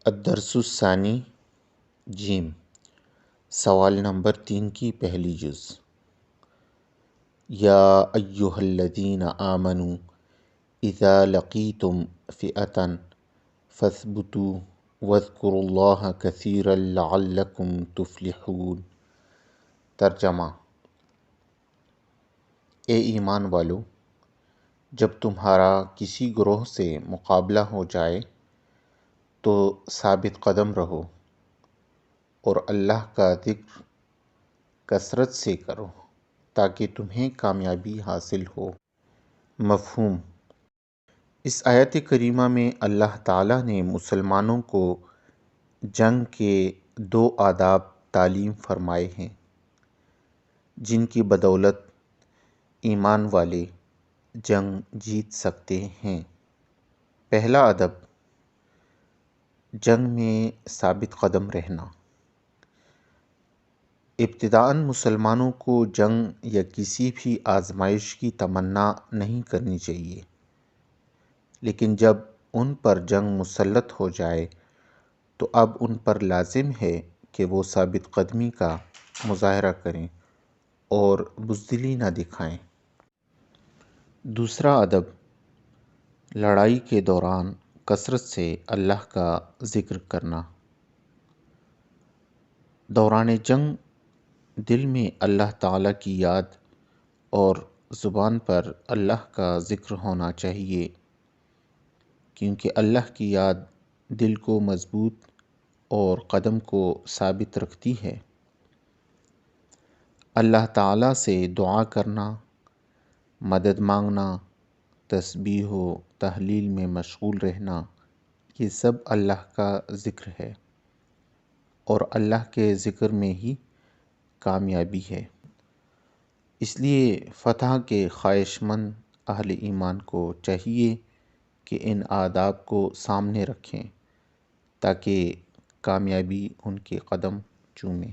الدرس الثانی جیم سوال نمبر 3 کی پہلی جز۔ یا ایہا الذین آمنوا اذا لقیتم فئۃ فاثبتوا واذکروا اللہ کثیرا لعلکم تفلحون۔ ترجمہ: اے ایمان والو، جب تمہارا کسی گروہ سے مقابلہ ہو جائے تو ثابت قدم رہو اور اللہ کا ذکر کثرت سے کرو تاکہ تمہیں کامیابی حاصل ہو۔ مفہوم: اس آیت کریمہ میں اللہ تعالیٰ نے مسلمانوں کو جنگ کے 2 آداب تعلیم فرمائے ہیں جن کی بدولت ایمان والے جنگ جیت سکتے ہیں۔ پہلا ادب جنگ میں ثابت قدم رہنا۔ ابتداءً مسلمانوں کو جنگ یا کسی بھی آزمائش کی تمنا نہیں کرنی چاہیے، لیکن جب ان پر جنگ مسلط ہو جائے تو اب ان پر لازم ہے کہ وہ ثابت قدمی کا مظاہرہ کریں اور بزدلی نہ دکھائیں۔ دوسرا ادب لڑائی کے دوران کثرت سے اللہ کا ذکر کرنا۔ دوران جنگ دل میں اللہ تعالیٰ کی یاد اور زبان پر اللہ کا ذکر ہونا چاہیے، کیونکہ اللہ کی یاد دل کو مضبوط اور قدم کو ثابت رکھتی ہے۔ اللہ تعالیٰ سے دعا کرنا، مدد مانگنا، تسبیح و تحلیل میں مشغول رہنا، یہ سب اللہ کا ذکر ہے اور اللہ کے ذکر میں ہی کامیابی ہے۔ اس لیے فتح کے خواہش مند اہل ایمان کو چاہیے کہ ان آداب کو سامنے رکھیں تاکہ کامیابی ان کے قدم چومے۔